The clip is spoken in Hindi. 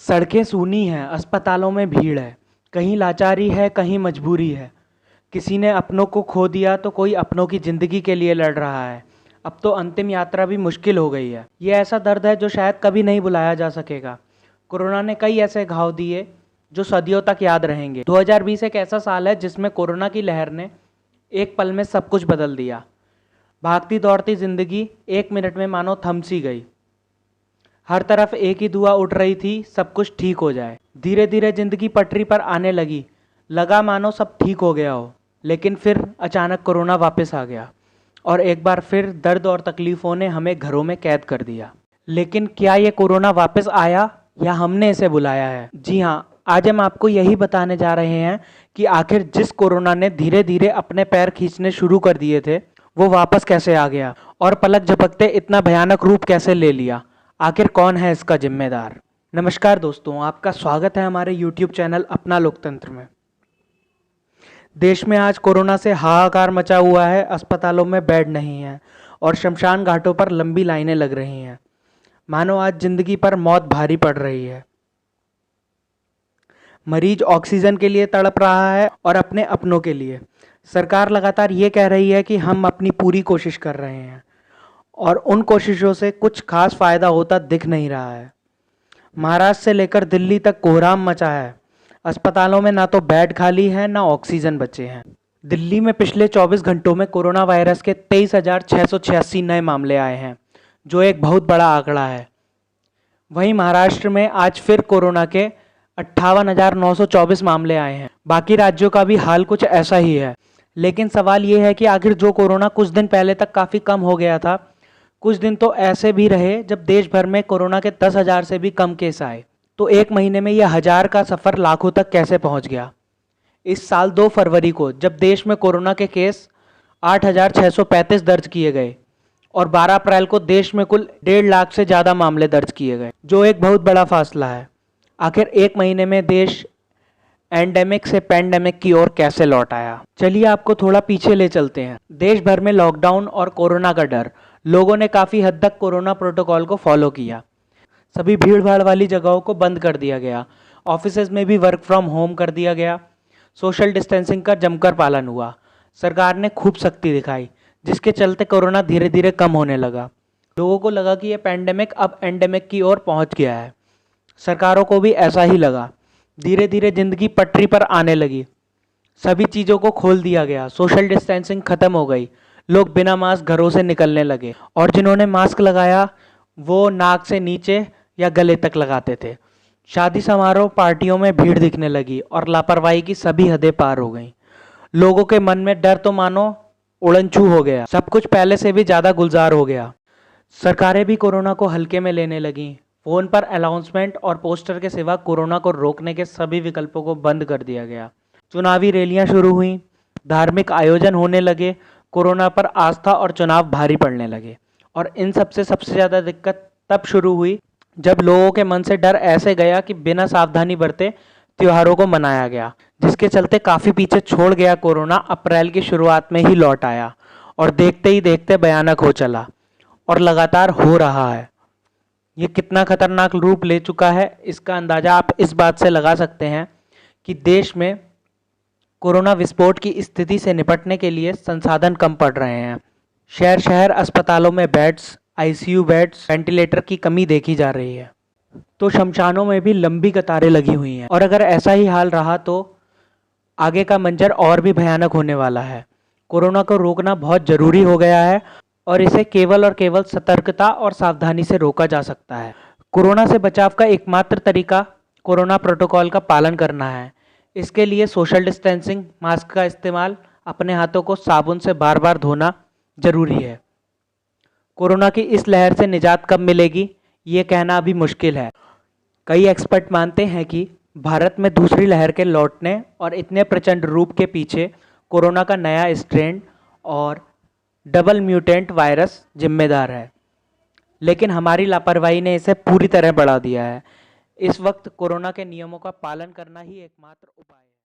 सड़कें सूनी हैं, अस्पतालों में भीड़ है, कहीं लाचारी है, कहीं मजबूरी है। किसी ने अपनों को खो दिया तो कोई अपनों की ज़िंदगी के लिए लड़ रहा है। अब तो अंतिम यात्रा भी मुश्किल हो गई है। ये ऐसा दर्द है जो शायद कभी नहीं भुलाया जा सकेगा। कोरोना ने कई ऐसे घाव दिए जो सदियों तक याद रहेंगे। 2020 एक ऐसा साल है जिसमें कोरोना की लहर ने एक पल में सब कुछ बदल दिया। भागती दौड़ती ज़िंदगी एक मिनट में मानो थम सी गई। हर तरफ एक ही दुआ उठ रही थी, सब कुछ ठीक हो जाए। धीरे धीरे जिंदगी पटरी पर आने लगी, लगा मानो सब ठीक हो गया हो। लेकिन फिर अचानक कोरोना वापस आ गया और एक बार फिर दर्द और तकलीफ़ों ने हमें घरों में कैद कर दिया। लेकिन क्या ये कोरोना वापस आया या हमने इसे बुलाया है? जी हाँ, आज हम आपको यही बताने जा रहे हैं कि आखिर जिस कोरोना ने धीरे धीरे अपने पैर खींचने शुरू कर दिए थे, वो वापस कैसे आ गया और पलक झपकते इतना भयानक रूप कैसे ले लिया। आखिर कौन है इसका जिम्मेदार? नमस्कार दोस्तों, आपका स्वागत है हमारे YouTube चैनल अपना लोकतंत्र में। देश में आज कोरोना से हाहाकार मचा हुआ है। अस्पतालों में बेड नहीं है और शमशान घाटों पर लंबी लाइनें लग रही हैं। मानो आज जिंदगी पर मौत भारी पड़ रही है। मरीज ऑक्सीजन के लिए तड़प रहा है और अपने अपनों के लिए। सरकार लगातार ये कह रही है कि हम अपनी पूरी कोशिश कर रहे हैं और उन कोशिशों से कुछ खास फायदा होता दिख नहीं रहा है। महाराष्ट्र से लेकर दिल्ली तक कोहराम मचा है। अस्पतालों में ना तो बेड खाली है, ना ऑक्सीजन बचे हैं। दिल्ली में पिछले 24 घंटों में कोरोना वायरस के 23,686 नए मामले आए हैं, जो एक बहुत बड़ा आंकड़ा है। वहीं महाराष्ट्र में आज फिर कोरोना के 58,924 मामले आए हैं। बाकी राज्यों का भी हाल कुछ ऐसा ही है। लेकिन सवाल ये है कि आखिर जो कोरोना कुछ दिन पहले तक काफ़ी कम हो गया था, कुछ दिन तो ऐसे भी रहे जब देश भर में कोरोना के 10,000 से भी कम केस आए, तो एक महीने में यह 1,000 का सफ़र लाखों तक कैसे पहुंच गया? इस साल 2 फरवरी को जब देश में कोरोना के केस 8,635 दर्ज किए गए और 12 अप्रैल को देश में कुल 1.5 लाख से ज़्यादा मामले दर्ज किए गए, जो एक बहुत बड़ा फासला है। आखिर एक महीने में देश एंडेमिक से पैंडेमिक की ओर कैसे लौट आया? चलिए आपको थोड़ा पीछे ले चलते हैं। देश भर में लॉकडाउन और कोरोना का डर, लोगों ने काफ़ी हद तक कोरोना प्रोटोकॉल को फॉलो किया। सभी भीड़ भाड़ वाली जगहों को बंद कर दिया गया। ऑफिसेज में भी वर्क फ्रॉम होम कर दिया गया। सोशल डिस्टेंसिंग का जमकर पालन हुआ। सरकार ने खूब सख्ती दिखाई, जिसके चलते कोरोना धीरे धीरे कम होने लगा। लोगों को लगा कि यह पैंडेमिक अब एंडेमिक की ओर पहुंच गया है। सरकारों को भी ऐसा ही लगा। धीरे धीरे जिंदगी पटरी पर आने लगी। सभी चीज़ों को खोल दिया गया। सोशल डिस्टेंसिंग खत्म हो गई। लोग बिना मास्क घरों से निकलने लगे और जिन्होंने मास्क लगाया वो नाक से नीचे या गले तक लगाते थे। शादी समारोह पार्टियों में भीड़ दिखने लगी और लापरवाही की सभी हदें पार हो गईं। लोगों के मन में डर तो मानो उड़नछू हो गया। सब कुछ पहले से भी ज़्यादा गुलजार हो गया। सरकारें भी कोरोना को हल्के में लेने लगीं। फ़ोन पर अनाउंसमेंट और पोस्टर के सिवा कोरोना को रोकने के सभी विकल्पों को बंद कर दिया गया। चुनावी रैलियां शुरू हुईं, धार्मिक आयोजन होने लगे, कोरोना पर आस्था और चुनाव भारी पड़ने लगे। और इन सबसे सबसे ज़्यादा दिक्कत तब शुरू हुई जब लोगों के मन से डर ऐसे गया कि बिना सावधानी बरते त्योहारों को मनाया गया, जिसके चलते काफ़ी पीछे छोड़ गया कोरोना। अप्रैल की शुरुआत में ही लौट आया और देखते ही देखते भयानक हो चला और लगातार हो रहा है। ये कितना खतरनाक रूप ले चुका है, इसका अंदाज़ा आप इस बात से लगा सकते हैं कि देश में कोरोना विस्फोट की स्थिति से निपटने के लिए संसाधन कम पड़ रहे हैं। शहर शहर अस्पतालों में बेड्स, आईसीयू बेड्स, वेंटिलेटर की कमी देखी जा रही है। तो शमशानों में भी लंबी कतारें लगी हुई हैं और अगर ऐसा ही हाल रहा तो आगे का मंजर और भी भयानक होने वाला है। कोरोना को रोकना बहुत ज़रूरी हो गया है और इसे केवल और केवल सतर्कता और सावधानी से रोका जा सकता है। कोरोना से बचाव का एकमात्र तरीका कोरोना प्रोटोकॉल का पालन करना है। इसके लिए सोशल डिस्टेंसिंग, मास्क का इस्तेमाल, अपने हाथों को साबुन से बार बार धोना जरूरी है। कोरोना की इस लहर से निजात कब मिलेगी, ये कहना अभी मुश्किल है। कई एक्सपर्ट मानते हैं कि भारत में दूसरी लहर के लौटने और इतने प्रचंड रूप के पीछे कोरोना का नया स्ट्रेन और डबल म्यूटेंट वायरस जिम्मेदार है। लेकिन हमारी लापरवाही ने इसे पूरी तरह बढ़ा दिया है। इस वक्त कोरोना के नियमों का पालन करना ही एकमात्र उपाय है।